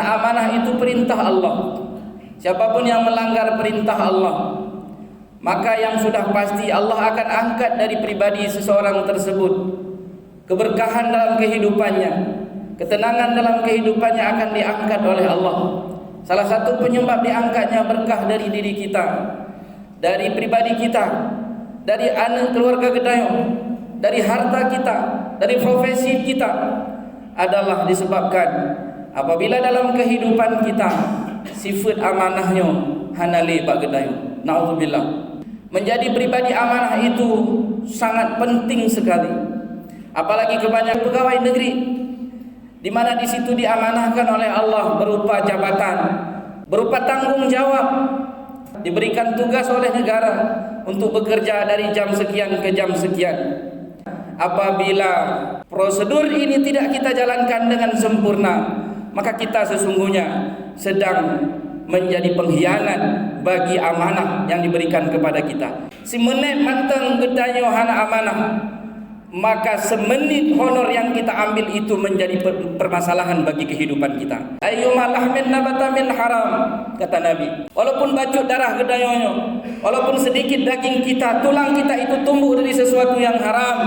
Karena amanah itu perintah Allah. Siapapun yang melanggar perintah Allah, maka yang sudah pasti Allah akan angkat dari pribadi seseorang tersebut keberkahan dalam kehidupannya, ketenangan dalam kehidupannya akan diangkat oleh Allah. Salah satu penyebab diangkatnya berkah dari diri kita, dari pribadi kita, dari anak keluarga Gedayung, dari harta kita, dari profesi kita, adalah disebabkan apabila dalam kehidupan kita sifat amanahnya hanali bak Gedayung. Na'udzubillah. Menjadi pribadi amanah itu sangat penting sekali. Apalagi kebanyakan pegawai negeri, di mana di situ diamanahkan oleh Allah berupa jabatan, berupa tanggung jawab, diberikan tugas oleh negara untuk bekerja dari jam sekian ke jam sekian. Apabila prosedur ini tidak kita jalankan dengan sempurna, maka kita sesungguhnya sedang menjadi pengkhianat bagi amanah yang diberikan kepada kita. Si menit manteng Gedayo hana amanah, maka semenit honor yang kita ambil itu menjadi permasalahan bagi kehidupan kita. Ayyuma lahmin nabata min haram, kata Nabi. Walaupun bacuk darah Gedayonyo, walaupun sedikit daging kita, tulang kita itu tumbuh dari sesuatu yang haram,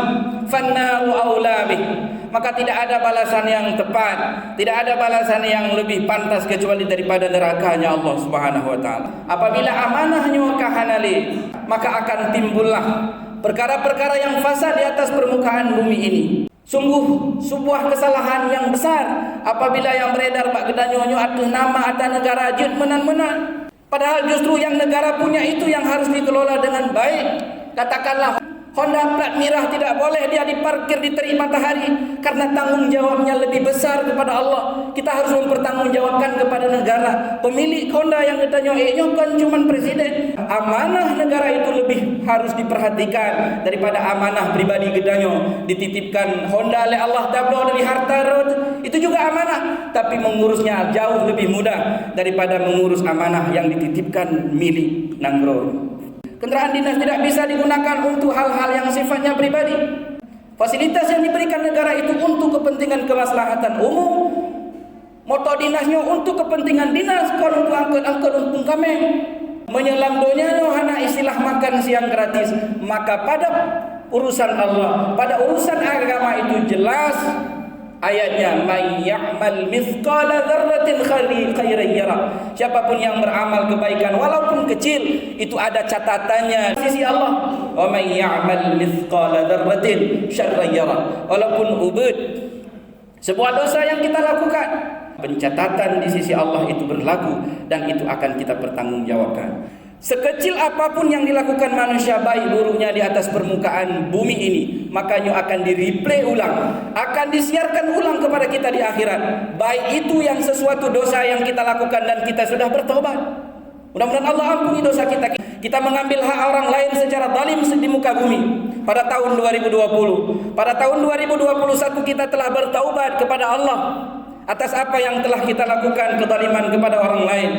fannaru aula bih, maka tidak ada balasan yang tepat, tidak ada balasan yang lebih pantas kecuali daripada nerakanya Allah Subhanahu wa taala. Apabila amanahnya kahanali, maka akan timbullah perkara-perkara yang fasad di atas permukaan bumi ini. Sungguh sebuah kesalahan yang besar apabila yang beredar bak Gedanyonyo atas nama atas negara jut menan-menan. Padahal justru yang negara punya itu yang harus dikelola dengan baik. Katakanlah Honda plat merah tidak boleh dia diparkir di terik matahari karena tanggung jawabnya lebih besar kepada Allah. Kita harus mempertanggungjawabkan kepada negara. Pemilik Honda yang katanya kan cuma presiden. Amanah negara itu lebih harus diperhatikan daripada amanah pribadi Gedanyo. Dititipkan Honda oleh Allah tablo dari harta road, itu juga amanah, tapi mengurusnya jauh lebih mudah daripada mengurus amanah yang dititipkan milik Nanggro. Kendaraan dinas tidak bisa digunakan untuk hal-hal yang sifatnya pribadi. Fasilitas yang diberikan negara itu untuk kepentingan kemaslahatan umum. Motor dinasnya untuk kepentingan dinas, kalau untuk angkut-angkut untuk kami. Menyelam dunia hanya istilah makan siang gratis. Maka pada urusan Allah, pada urusan agama itu jelas ayatnya, may ya'mal mithqala dzarratin khairan yara. Siapapun yang beramal kebaikan walaupun kecil itu ada catatannya di sisi Allah. Wa may ya'mal mithqala dzarratin syarran yara. Walaupun ubud sebuah dosa yang kita lakukan, pencatatan di sisi Allah itu berlaku dan itu akan kita pertanggungjawabkan. Sekecil apapun yang dilakukan manusia baik buruknya di atas permukaan bumi ini, makanya akan di-replay ulang, akan disiarkan ulang kepada kita di akhirat. Baik itu yang sesuatu dosa yang kita lakukan dan kita sudah bertobat. Mudah-mudahan Allah ampuni dosa kita. Kita mengambil hak orang lain secara zalim di muka bumi pada tahun 2020. Pada tahun 2021 kita telah bertaubat kepada Allah atas apa yang telah kita lakukan kezaliman kepada orang lain.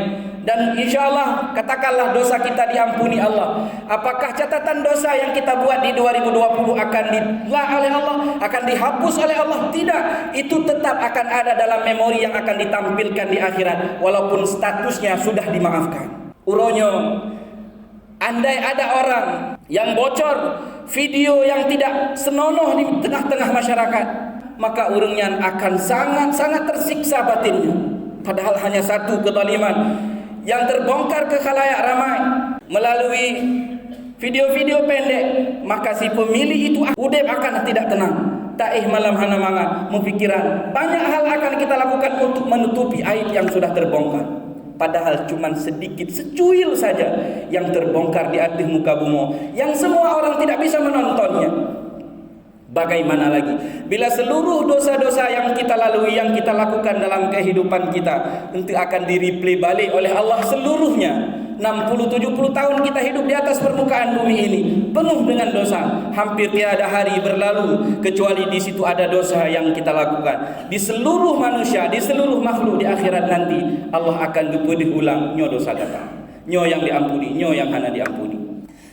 Dan insyaAllah katakanlah dosa kita diampuni Allah. Apakah catatan dosa yang kita buat di 2020 akan dilah oleh Allah, akan dihapus oleh Allah? Tidak. Itu tetap akan ada dalam memori yang akan ditampilkan di akhirat, walaupun statusnya sudah dimaafkan. Uronyo, andai ada orang yang bocor video yang tidak senonoh di tengah-tengah masyarakat, maka urungnya akan sangat-sangat tersiksa batinnya. Padahal hanya satu kezaliman yang terbongkar ke khalayak ramai melalui video-video pendek, maka si pemilih itu udep akan tidak tenang. Taih malam hana mangat, mempikiran banyak hal akan kita lakukan untuk menutupi aib yang sudah terbongkar. Padahal cuma sedikit, secuil saja yang terbongkar di atas muka bumi, yang semua orang tidak bisa menontonnya. Bagaimana lagi bila seluruh dosa-dosa yang kita lalui, yang kita lakukan dalam kehidupan kita tentu akan di-replay balik oleh Allah seluruhnya. 60-70 tahun kita hidup di atas permukaan bumi ini penuh dengan dosa. Hampir tiada hari berlalu kecuali di situ ada dosa yang kita lakukan. Di seluruh manusia, di seluruh makhluk di akhirat nanti Allah akan dipedih ulang nyo dosa datang. Nyo yang diampuni, nyo yang hana diampuni.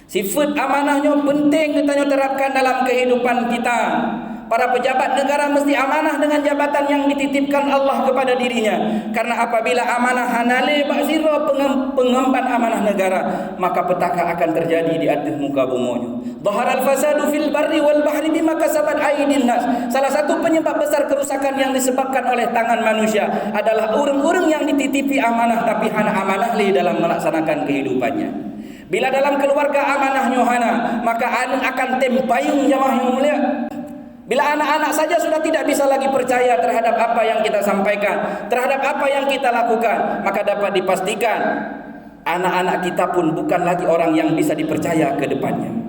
Sifat amanahnya penting kita terapkan dalam kehidupan kita. Para pejabat negara mesti amanah dengan jabatan yang dititipkan Allah kepada dirinya. Karena apabila amanah hanale ba'zira pengemban amanah negara, maka petaka akan terjadi di atas muka bumi. Dhaharal fasadu fil barri wal bahri bima kasabat aydin nas. Salah satu penyebab besar kerusakan yang disebabkan oleh tangan manusia adalah orang-orang yang dititipi amanah tapi hana amanah li dalam melaksanakan kehidupannya. Bila dalam keluarga amanahnya hana, maka anak akan tempayung jamaah yang mulia. Bila anak-anak saja sudah tidak bisa lagi percaya terhadap apa yang kita sampaikan, terhadap apa yang kita lakukan, maka dapat dipastikan anak-anak kita pun bukan lagi orang yang bisa dipercaya ke depannya.